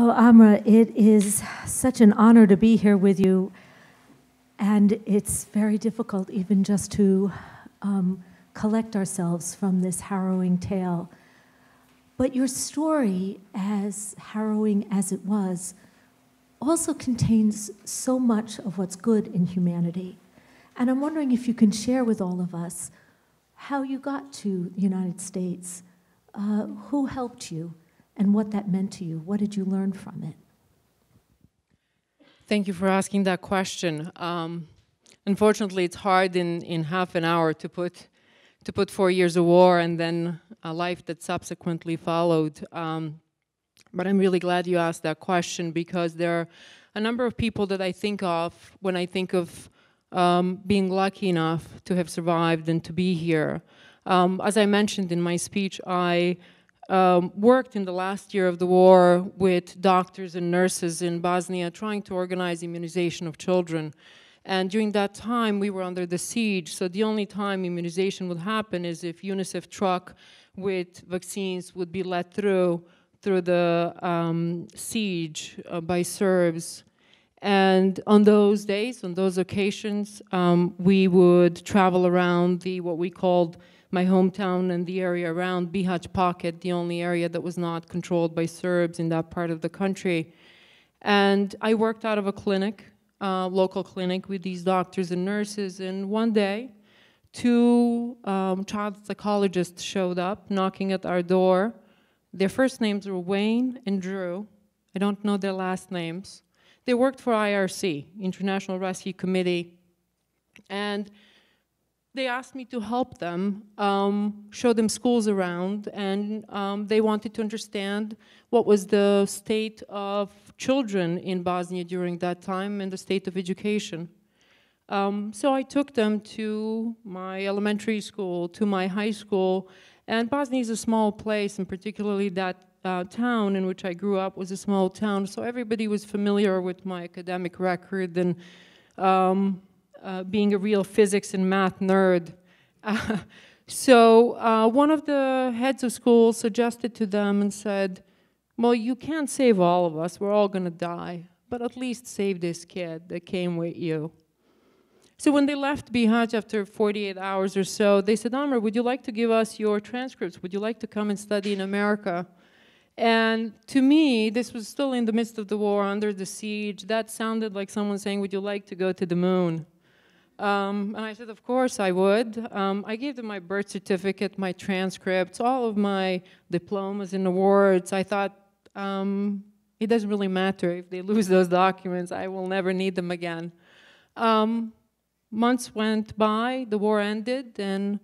Oh, Amra, it is such an honor to be here with you, and it's very difficult even just to collect ourselves from this harrowing tale. But your story, as harrowing as it was, also contains so much of what's good in humanity. And I'm wondering if you can share with all of us how you got to the United States, who helped you, and what that meant to you. What did you learn from it? Thank you for asking that question. Unfortunately, it's hard in half an hour to put 4 years of war and then a life that subsequently followed. But I'm really glad you asked that question, because there are a number of people that I think of when I think of being lucky enough to have survived and to be here. As I mentioned in my speech, I worked in the last year of the war with doctors and nurses in Bosnia trying to organize immunization of children. And during that time, we were under the siege, so the only time immunization would happen is if UNICEF truck with vaccines would be let through the siege by Serbs. And on those days, on those occasions, we would travel around what we called my hometown and the area around Bihać Pocket, the only area that was not controlled by Serbs in that part of the country. And I worked out of a clinic, local clinic, with these doctors and nurses. And one day, two child psychologists showed up knocking at our door. Their first names were Wayne and Drew. I don't know their last names. They worked for IRC, International Rescue Committee. And they asked me to help them, show them schools around, and they wanted to understand what was the state of children in Bosnia during that time and the state of education. So I took them to my elementary school, to my high school, and Bosnia is a small place, and particularly that town in which I grew up was a small town, so everybody was familiar with my academic record and being a real physics and math nerd. So one of the heads of school suggested to them and said, well, you can't save all of us, we're all gonna die, but at least save this kid that came with you. So when they left Bihać after 48 hours or so, they said, Amra, would you like to give us your transcripts? Would you like to come and study in America? And to me, this was still in the midst of the war, under the siege. That sounded like someone saying, would you like to go to the moon? And I said, of course I would. I gave them my birth certificate, my transcripts, all of my diplomas and awards. I thought, it doesn't really matter if they lose those documents. I will never need them again. Months went by, the war ended, and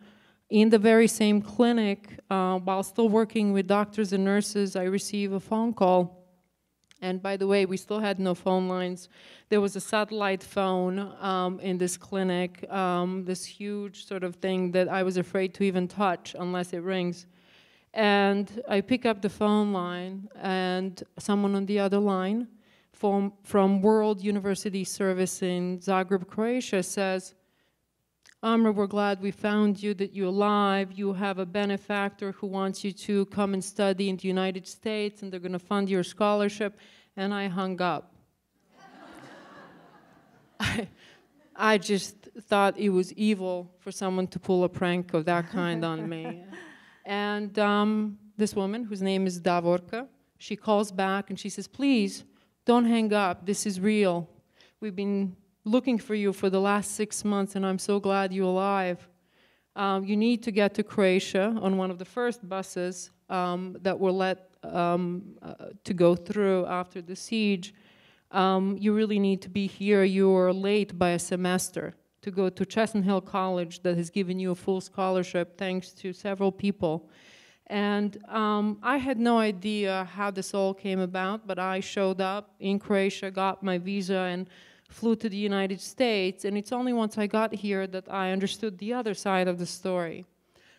in the very same clinic, while still working with doctors and nurses, I received a phone call. And by the way, we still had no phone lines. There was a satellite phone in this clinic, this huge sort of thing that I was afraid to even touch unless it rings. And I pick up the phone line, and someone on the other line from World University Service in Zagreb, Croatia says, Amra, we're glad we found you, that you're alive. You have a benefactor who wants you to come and study in the United States, and they're going to fund your scholarship. And I hung up. I just thought it was evil for someone to pull a prank of that kind on me. And this woman, whose name is Davorka, she calls back and she says, please, don't hang up. This is real. We've been looking for you for the last 6 months, and I'm so glad you're alive. You need to get to Croatia on one of the first buses that were let to go through after the siege. You really need to be here. You're late by a semester to go to Chestnut Hill College that has given you a full scholarship thanks to several people. And I had no idea how this all came about, but I showed up in Croatia, got my visa, and flew to the United States. And it's only once I got here that I understood the other side of the story.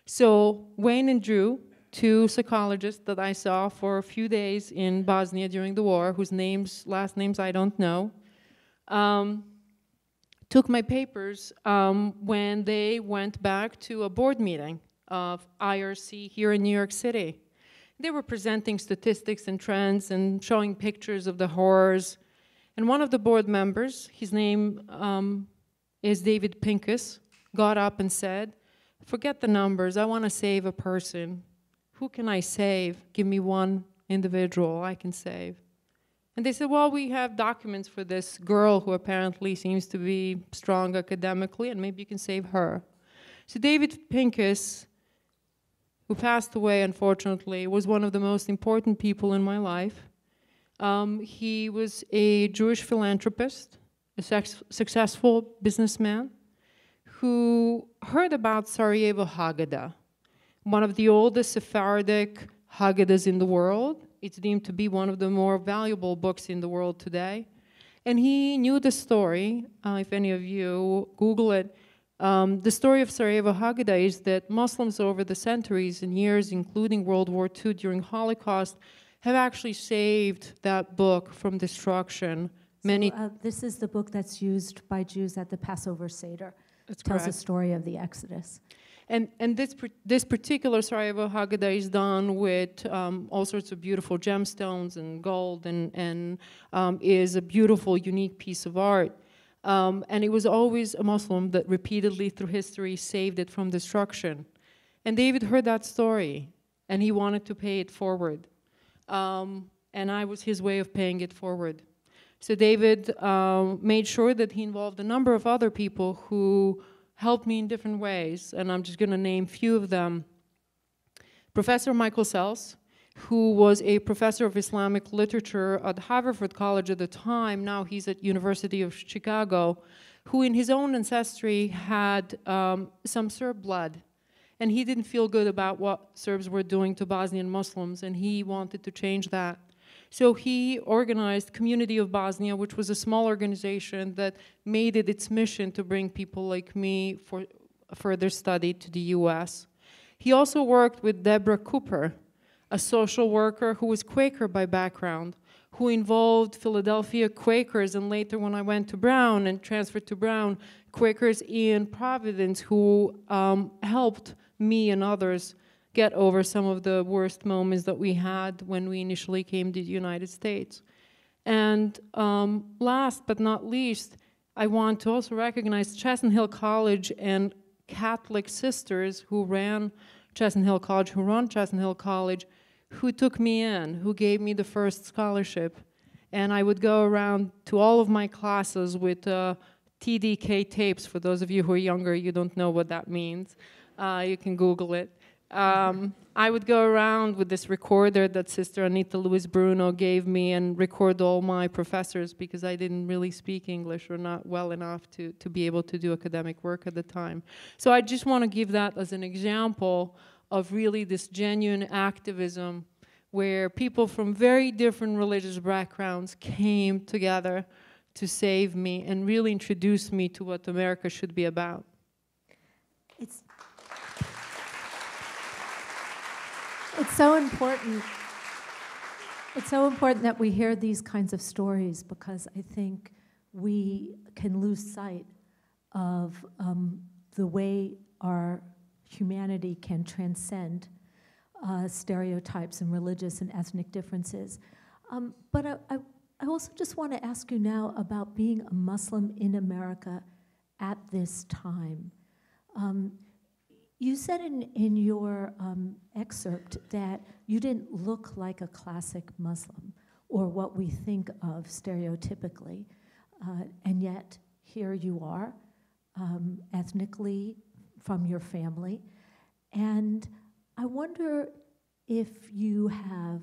So Wayne and Drew, two psychologists that I saw for a few days in Bosnia during the war, whose last names I don't know, took my papers when they went back to a board meeting of IRC here in New York City. They were presenting statistics and trends and showing pictures of the horrors. And one of the board members, his name is David Pincus, got up and said, "Forget the numbers, I want to save a person. Who can I save? Give me one individual I can save." And they said, "Well, we have documents for this girl who apparently seems to be strong academically, and maybe you can save her." So David Pincus, who passed away, unfortunately, was one of the most important people in my life. He was a Jewish philanthropist, a successful businessman, who heard about Sarajevo Haggadah, one of the oldest Sephardic Haggadahs in the world. It's deemed to be one of the more valuable books in the world today. And he knew the story. If any of you Google it, the story of Sarajevo Haggadah is that Muslims over the centuries and years, including World War II during Holocaust, have actually saved that book from destruction. This is the book that's used by Jews at the Passover Seder. That's tells correct. the story of the Exodus. And this particular Sarajevo Haggadah is done with all sorts of beautiful gemstones and gold, and is a beautiful, unique piece of art. And it was always a Muslim that repeatedly through history saved it from destruction. And David heard that story, and he wanted to pay it forward. And I was his way of paying it forward. So David made sure that he involved a number of other people who helped me in different ways, and I'm just going to name a few of them. Professor Michael Sells, who was a professor of Islamic literature at Haverford College at the time, now he's at University of Chicago, who in his own ancestry had some Serb blood. And he didn't feel good about what Serbs were doing to Bosnian Muslims, and he wanted to change that. So he organized Community of Bosnia, which was a small organization that made it its mission to bring people like me for further study to the US. He also worked with Deborah Cooper, a social worker who was Quaker by background, who involved Philadelphia Quakers, and later when I went to Brown and transferred to Brown, Quakers in Providence, who helped me and others get over some of the worst moments that we had when we initially came to the United States. And last but not least, I want to also recognize Chestnut Hill College and Catholic sisters who ran Chestnut Hill College, who run Chestnut Hill College, who took me in, who gave me the first scholarship. And I would go around to all of my classes with TDK tapes. For those of you who are younger, you don't know what that means. You can Google it. I would go around with this recorder that Sister Anita Luis Bruno gave me and record all my professors, because I didn't really speak English or not well enough to be able to do academic work at the time. So I just want to give that as an example of really this genuine activism where people from very different religious backgrounds came together to save me and really introduce me to what America should be about. It's so important. It's so important that we hear these kinds of stories, because I think we can lose sight of the way our humanity can transcend stereotypes and religious and ethnic differences. But I also just want to ask you now about being a Muslim in America at this time. You said in your excerpt that you didn't look like a classic Muslim, or what we think of stereotypically, and yet here you are, ethnically from your family. And I wonder if you have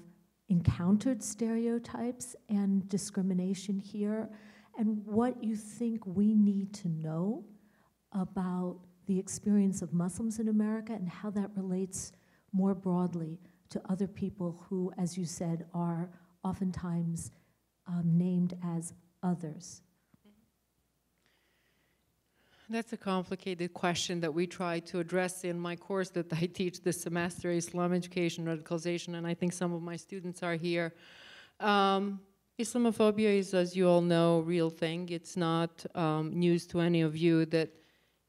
encountered stereotypes and discrimination here, and what you think we need to know about the experience of Muslims in America and how that relates more broadly to other people who, as you said, are oftentimes named as others. That's a complicated question that we try to address in my course that I teach this semester, Islam Education, Radicalization, and I think some of my students are here. Islamophobia is, as you all know, a real thing. It's not news to any of you that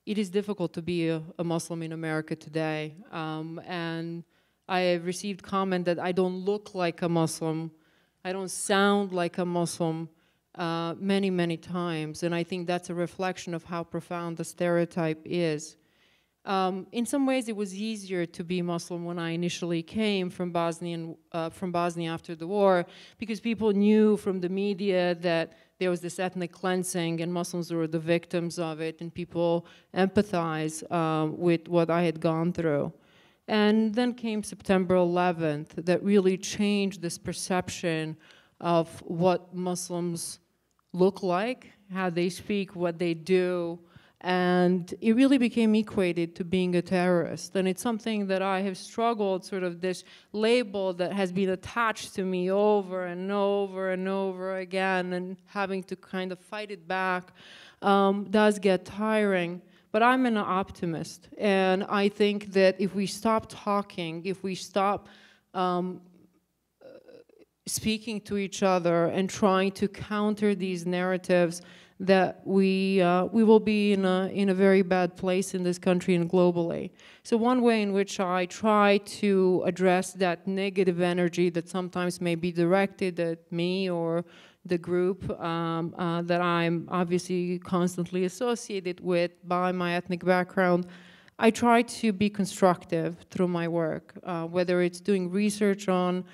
it is difficult to be a Muslim in America today. And I have received comment that I don't look like a Muslim, I don't sound like a Muslim many, many times. And I think that's a reflection of how profound the stereotype is. In some ways, it was easier to be Muslim when I initially came from Bosnia after the war, because people knew from the media that there was this ethnic cleansing and Muslims were the victims of it, and people empathize with what I had gone through. And then came September 11th, that really changed this perception of what Muslims look like, how they speak, what they do. And it really became equated to being a terrorist. And it's something that I have struggled, sort of this label that has been attached to me over and over and over again, and having to kind of fight it back does get tiring. But I'm an optimist, and I think that if we stop talking, if we stop speaking to each other and trying to counter these narratives, that we will be in a very bad place in this country and globally. So one way in which I try to address that negative energy that sometimes may be directed at me or the group that I'm obviously constantly associated with by my ethnic background, I try to be constructive through my work, whether it's doing research on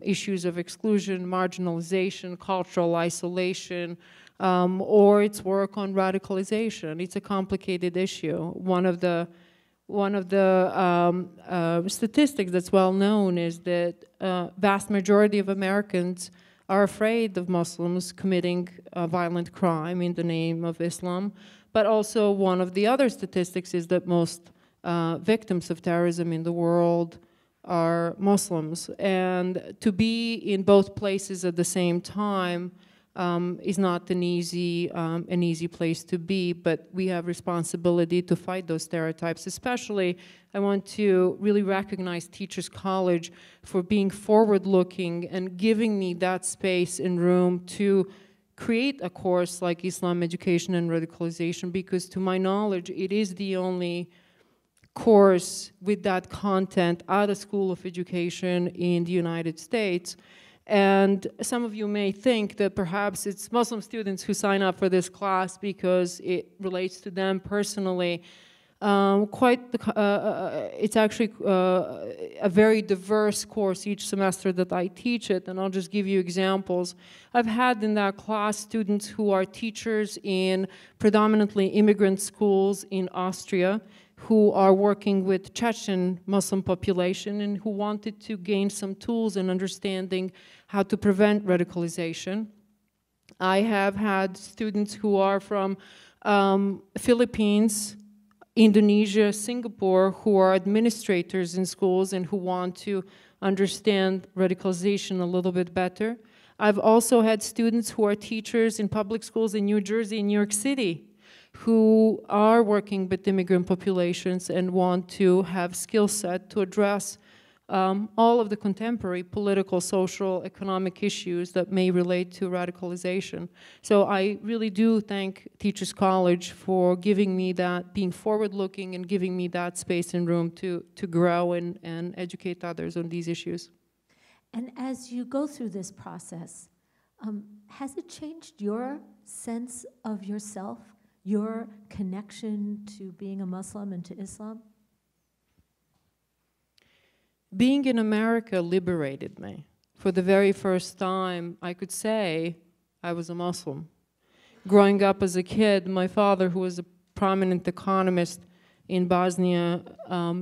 issues of exclusion, marginalization, cultural isolation, or its work on radicalization. It's a complicated issue. One of the statistics that's well known is that vast majority of Americans are afraid of Muslims committing a violent crime in the name of Islam. But also one of the other statistics is that most victims of terrorism in the world are Muslims. And to be in both places at the same time is not an easy place to be, but we have responsibility to fight those stereotypes. Especially, I want to really recognize Teachers College for being forward-looking and giving me that space and room to create a course like Islam Education and Radicalization, because to my knowledge, it is the only course with that content at a school of education in the United States. And some of you may think that perhaps it's Muslim students who sign up for this class because it relates to them personally. It's actually a very diverse course each semester that I teach it, and I'll just give you examples. I've had in that class students who are teachers in predominantly immigrant schools in Austria, who are working with Chechen Muslim population and who wanted to gain some tools and understanding how to prevent radicalization. I have had students who are from Philippines, Indonesia, Singapore, who are administrators in schools and who want to understand radicalization a little bit better. I've also had students who are teachers in public schools in New Jersey and New York City, who are working with immigrant populations and want to have skill set to address all of the contemporary political, social, economic issues that may relate to radicalization. So I really do thank Teachers College for giving me that, being forward-looking and giving me that space and room to grow and educate others on these issues. And as you go through this process, has it changed your sense of yourself, your connection to being a Muslim and to Islam? Being in America liberated me. For the very first time, I could say I was a Muslim. Growing up as a kid, my father, who was a prominent economist in Bosnia,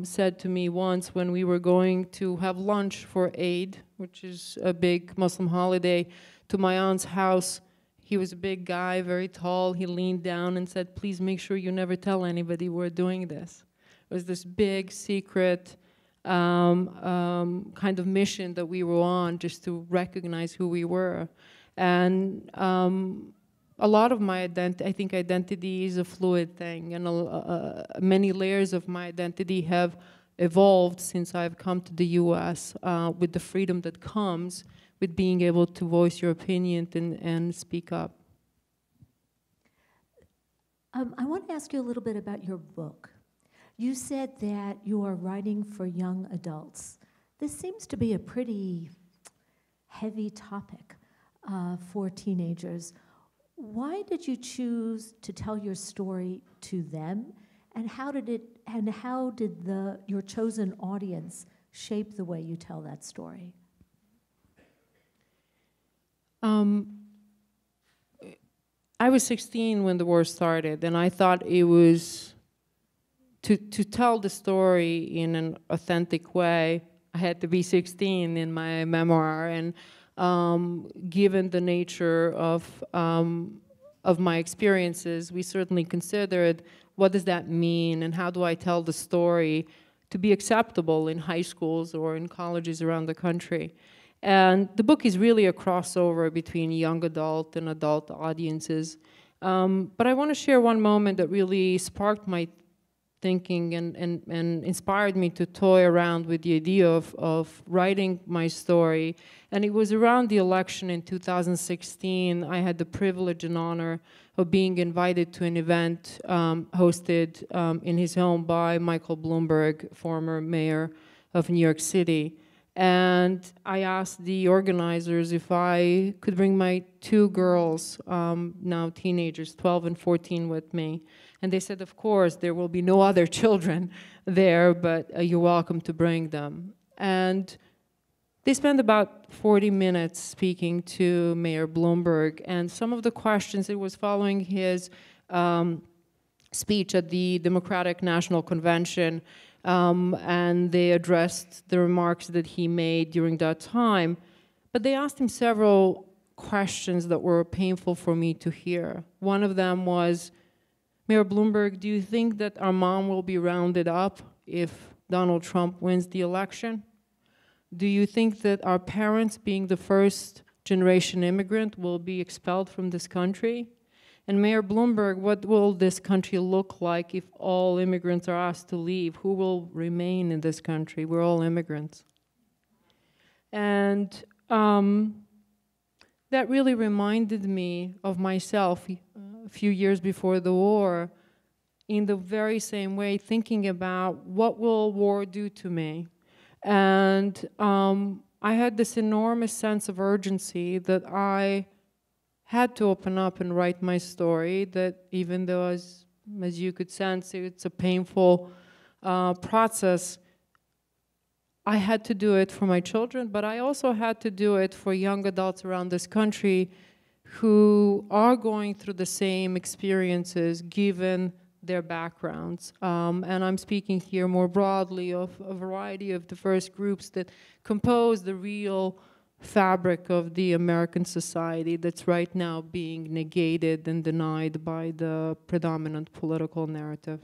said to me once when we were going to have lunch for Eid, which is a big Muslim holiday, to my aunt's house. He was a big guy, very tall. He leaned down and said, "Please make sure you never tell anybody we're doing this." It was this big secret kind of mission that we were on, just to recognize who we were. And a lot of my identity, I think identity is a fluid thing, and many layers of my identity have evolved since I've come to the US with the freedom that comes with being able to voice your opinion and speak up. I want to ask you a little bit about your book. You said that you are writing for young adults. This seems to be a pretty heavy topic for teenagers. Why did you choose to tell your story to them, and how did your chosen audience shape the way you tell that story? I was 16 when the war started, and I thought it was to tell the story in an authentic way. I had to be 16 in my memoir, and given the nature of my experiences, we certainly considered what does that mean, and how do I tell the story to be acceptable in high schools or in colleges around the country. And the book is really a crossover between young adult and adult audiences. But I want to share one moment that really sparked my thinking and inspired me to toy around with the idea of writing my story. And it was around the election in 2016. I had the privilege and honor of being invited to an event hosted in his home by Michael Bloomberg, former mayor of New York City. And I asked the organizers if I could bring my two girls, now teenagers, 12 and 14, with me. And they said, of course, there will be no other children there, but you're welcome to bring them. And they spent about 40 minutes speaking to Mayor Bloomberg. And some of the questions, it was following his speech at the Democratic National Convention, and they addressed the remarks that he made during that time. But they asked him several questions that were painful for me to hear. One of them was, Mayor Bloomberg, do you think that our mom will be rounded up if Donald Trump wins the election? Do you think that our parents, being the first generation immigrant, will be expelled from this country? And Mayor Bloomberg, what will this country look like if all immigrants are asked to leave? Who will remain in this country? We're all immigrants. And that really reminded me of myself a few years before the war, in the very same way, thinking about what will war do to me. And I had this enormous sense of urgency that I had to open up and write my story, that even though, as you could sense, it's a painful process, I had to do it for my children, but I also had to do it for young adults around this country who are going through the same experiences given their backgrounds. And I'm speaking here more broadly of a variety of diverse groups that compose the real fabric of the American society that's right now being negated and denied by the predominant political narrative.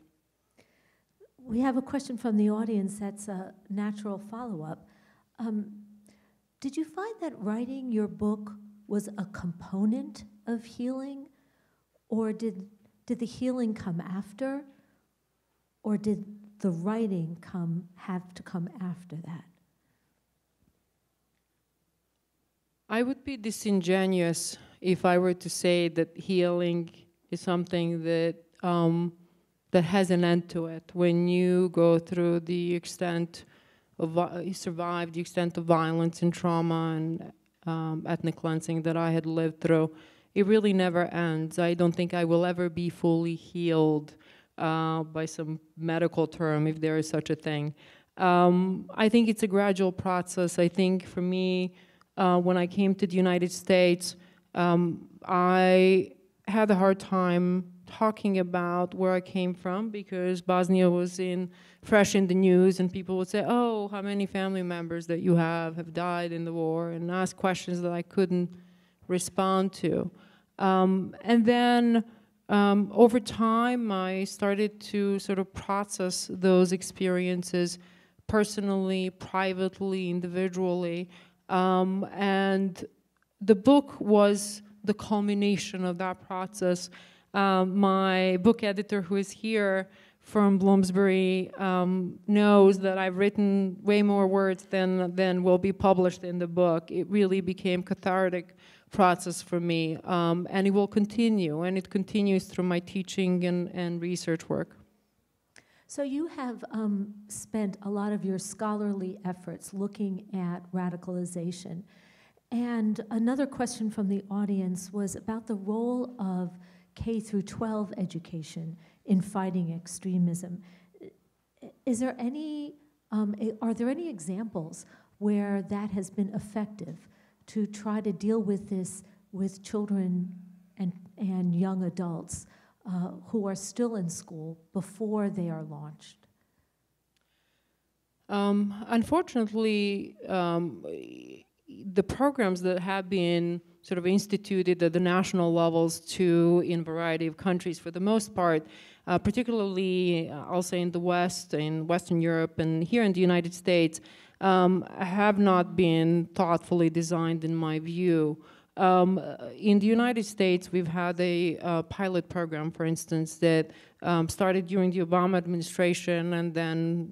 We have a question from the audience that's a natural follow-up. Did you find that writing your book was a component of healing, or did the healing come after, or did the writing have to come after that? I would be disingenuous if I were to say that healing is something that that has an end to it. When you go through the extent of, you survive the extent of violence and trauma and ethnic cleansing that I had lived through, it really never ends. I don't think I will ever be fully healed by some medical term, if there is such a thing. I think it's a gradual process. I think for me, when I came to the United States, I had a hard time talking about where I came from because Bosnia was fresh in the news, and people would say, oh, how many family members that you have died in the war, and ask questions that I couldn't respond to. And then over time, I started to sort of process those experiences personally, privately, individually. And the book was the culmination of that process. My book editor, who is here from Bloomsbury, knows that I've written way more words than will be published in the book. It really became a cathartic process for me, and it will continue, and it continues through my teaching and research work. So you have spent a lot of your scholarly efforts looking at radicalization. And another question from the audience was about the role of K through 12 education in fighting extremism. Is there any, are there any examples where that has been effective to try to deal with this with children and young adults who are still in school before they are launched? Unfortunately, the programs that have been sort of instituted at the national levels too in a variety of countries for the most part, particularly I'll say in the West, in Western Europe and here in the United States, have not been thoughtfully designed in my view. In the United States, we've had a pilot program, for instance, that started during the Obama administration and then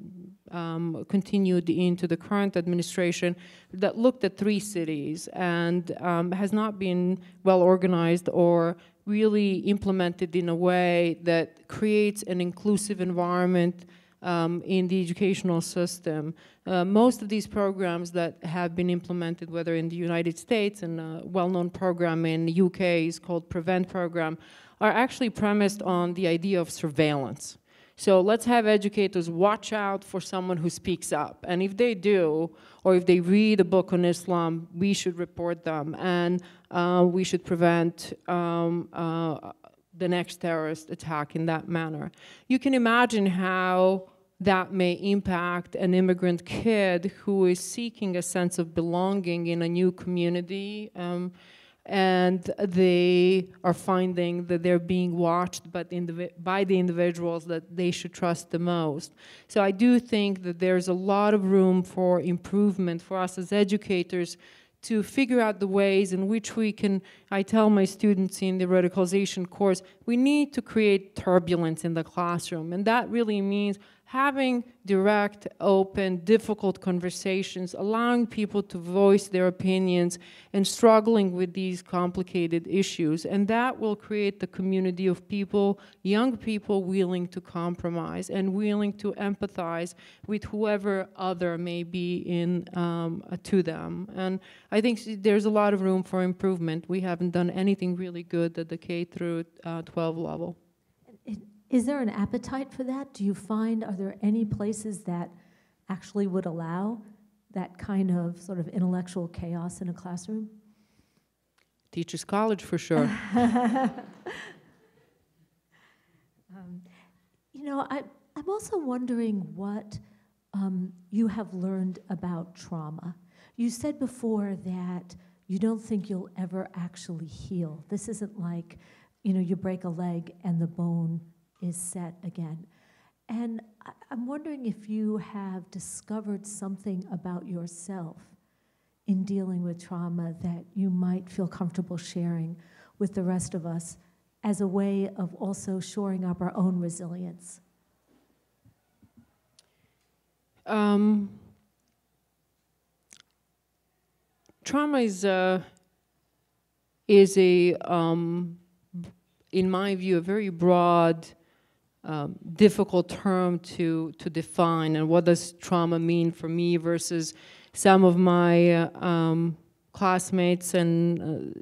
continued into the current administration that looked at 3 cities and has not been well organized or really implemented in a way that creates an inclusive environment in the educational system. Most of these programs that have been implemented, whether in the United States and a well-known program in the UK is called PREVENT program, are actually premised on the idea of surveillance. So let's have educators watch out for someone who speaks up. And if they do, or if they read a book on Islam, we should report them. And we should prevent the next terrorist attack in that manner. You can imagine how that may impact an immigrant kid who is seeking a sense of belonging in a new community, and they are finding that they're being watched by the individuals that they should trust the most. So I do think that there's a lot of room for improvement for us as educators to figure out the ways in which we can, I tell my students in the radicalization course, we need to create turbulence in the classroom. And that really means having direct, open, difficult conversations, allowing people to voice their opinions and struggling with these complicated issues. And that will create the community of people, young people willing to compromise and willing to empathize with whoever other may be in to them. And I think there's a lot of room for improvement. We haven't done anything really good at the K through 12 level. Is there an appetite for that? Do you find, are there any places that actually would allow that kind of sort of intellectual chaos in a classroom? Teachers College, for sure. You know, I'm also wondering what you have learned about trauma. You said before that you don't think you'll ever actually heal. This isn't like, you know, you break a leg and the bone is set again. And I'm wondering if you have discovered something about yourself in dealing with trauma that you might feel comfortable sharing with the rest of us as a way of also shoring up our own resilience. Trauma is in my view, a very broad, difficult term to define. And what does trauma mean for me versus some of my classmates and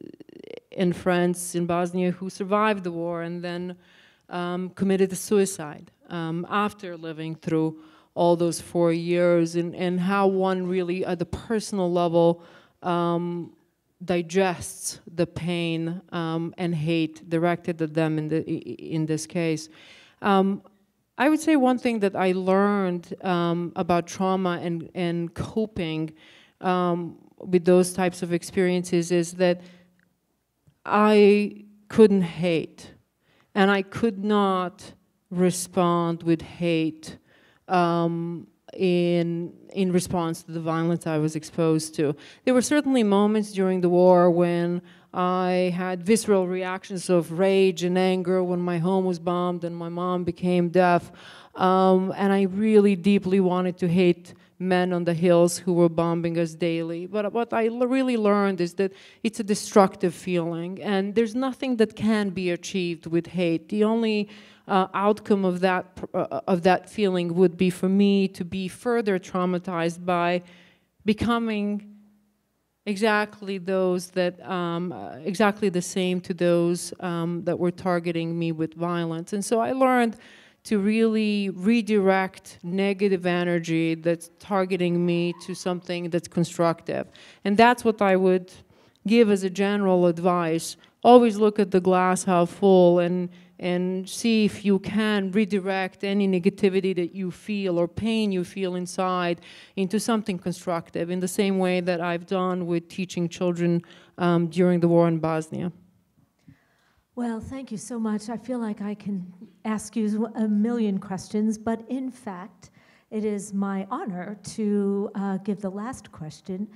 friends in Bosnia who survived the war and then committed suicide after living through all those 4 years, and how one really, at the personal level, digests the pain and hate directed at them in this case. I would say one thing that I learned about trauma and coping with those types of experiences is that I couldn't hate, and I could not respond with hate in response to the violence I was exposed to. There were certainly moments during the war when I had visceral reactions of rage and anger when my home was bombed and my mom became deaf, and I really deeply wanted to hate men on the hills who were bombing us daily. But what I really learned is that it's a destructive feeling, and there's nothing that can be achieved with hate. The only outcome of that feeling would be for me to be further traumatized by becoming exactly those that, exactly the same to those that were targeting me with violence. And so I learned to really redirect negative energy that's targeting me to something that's constructive. And that's what I would give as a general advice. Always look at the glass half full and see if you can redirect any negativity that you feel or pain you feel inside into something constructive, in the same way that I've done with teaching children during the war in Bosnia. Well, thank you so much. I feel like I can ask you a million questions, but in fact, it is my honor to give the last question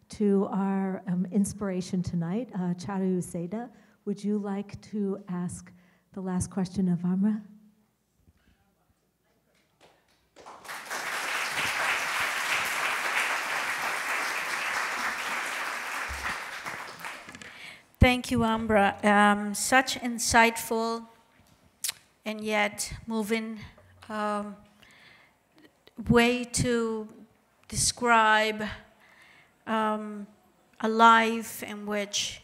to our inspiration tonight, Charo Uceda. Would you like to ask the last question of Amra? Thank you, Amra. Such insightful and yet moving way to describe a life in which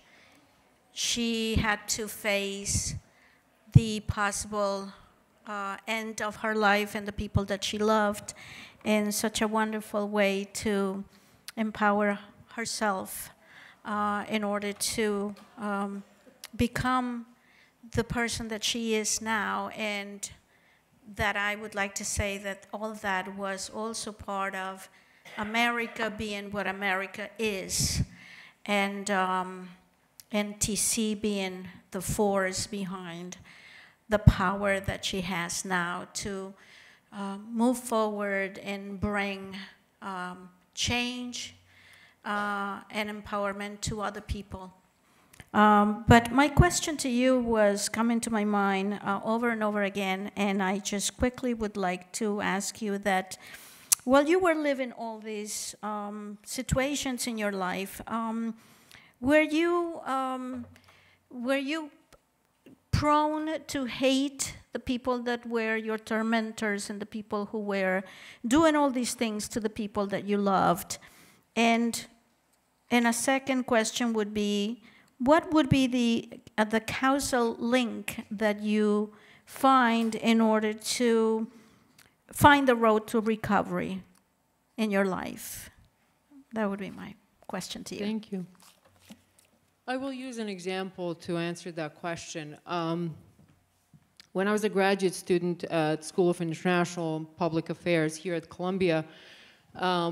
she had to face the possible end of her life and the people that she loved, in such a wonderful way to empower herself in order to become the person that she is now. And that I would like to say that all that was also part of America being what America is, and TC being the force behind the power that she has now to move forward and bring change and empowerment to other people. But my question to you was coming to my mind over and over again, and I just quickly would like to ask you that while you were living all these situations in your life, were you prone to hate the people that were your tormentors and the people who were doing all these things to the people that you loved? And a second question would be, what would be the causal link that you find in order to find the road to recovery in your life? That would be my question to you. Thank you. I will use an example to answer that question. When I was a graduate student at School of International Public Affairs here at Columbia,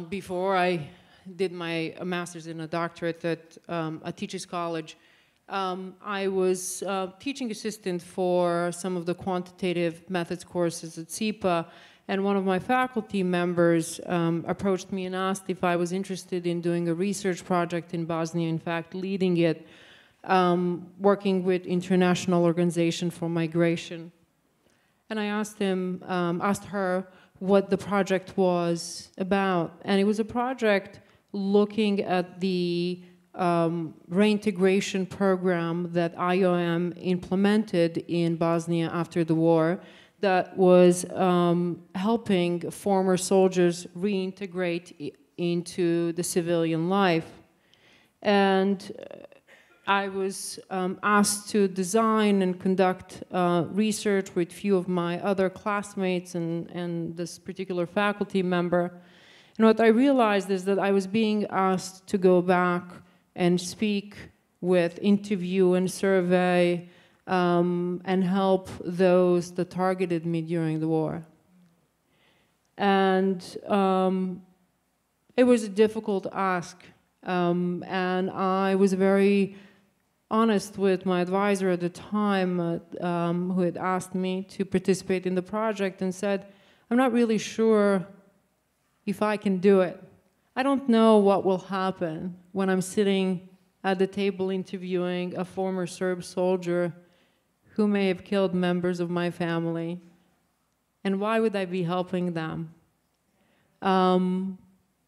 before I did my master's and a doctorate at a teacher's college, I was teaching assistant for some of the quantitative methods courses at SIPA, and one of my faculty members approached me and asked if I was interested in doing a research project in Bosnia, in fact, leading it, working with International Organization for Migration. And I asked her what the project was about. And it was a project looking at the reintegration program that IOM implemented in Bosnia after the war, that was helping former soldiers reintegrate into the civilian life. And I was asked to design and conduct research with a few of my other classmates and this particular faculty member. And what I realized is that I was being asked to go back and speak with, interview and survey and help those that targeted me during the war. And it was a difficult ask. And I was very honest with my advisor at the time, who had asked me to participate in the project, and said, I'm not really sure if I can do it. I don't know what will happen when I'm sitting at the table interviewing a former Serb soldier who may have killed members of my family. And why would I be helping them? And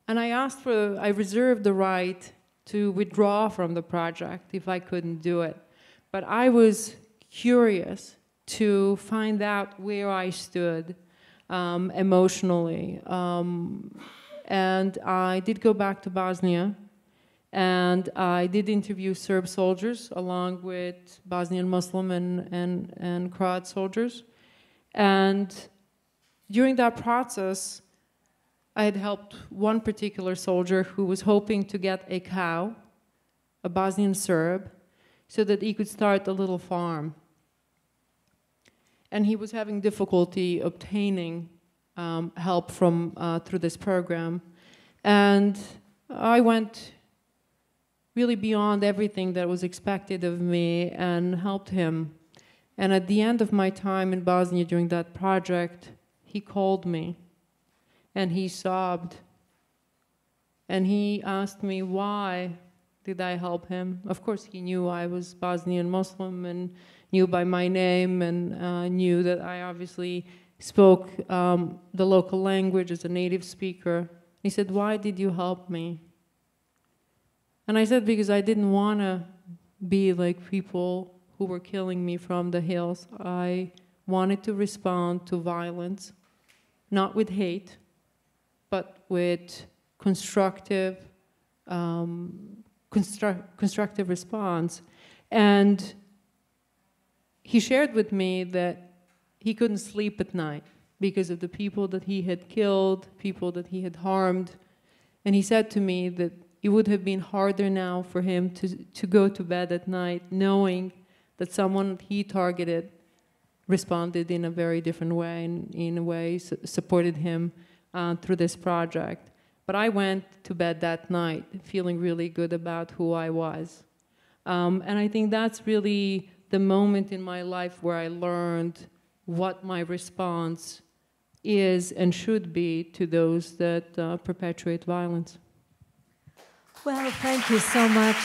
I reserved the right to withdraw from the project if I couldn't do it. But I was curious to find out where I stood emotionally. And I did go back to Bosnia, and I did interview Serb soldiers along with Bosnian Muslim and Croat soldiers. And during that process, I had helped one particular soldier who was hoping to get a cow, a Bosnian Serb, so that he could start a little farm. And he was having difficulty obtaining help from through this program. And I went really beyond everything that was expected of me and helped him. And at the end of my time in Bosnia during that project, he called me and he sobbed. And he asked me why did I help him. Of course, he knew I was Bosnian Muslim and knew by my name and knew that I obviously spoke the local language as a native speaker. He said, why did you help me? And I said, because I didn't want to be like people who were killing me from the hills. I wanted to respond to violence, not with hate, but with constructive response. And he shared with me that he couldn't sleep at night because of the people that he had killed, people that he had harmed. And he said to me that it would have been harder now for him to go to bed at night knowing that someone he targeted responded in a very different way and in a way supported him through this project. But I went to bed that night feeling really good about who I was. And I think that's really the moment in my life where I learned what my response is and should be to those that perpetuate violence. Well, thank you so much.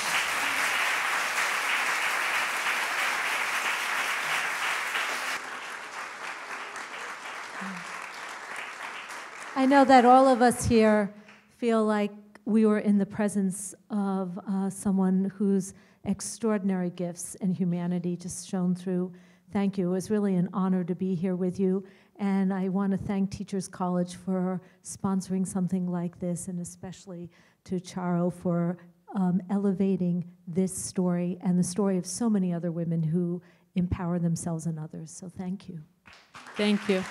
I know that all of us here feel like we were in the presence of someone whose extraordinary gifts and humanity just shone through. Thank you. It was really an honor to be here with you. And I want to thank Teachers College for sponsoring something like this, and especially to Charo for elevating this story and the story of so many other women who empower themselves and others. So thank you. Thank you.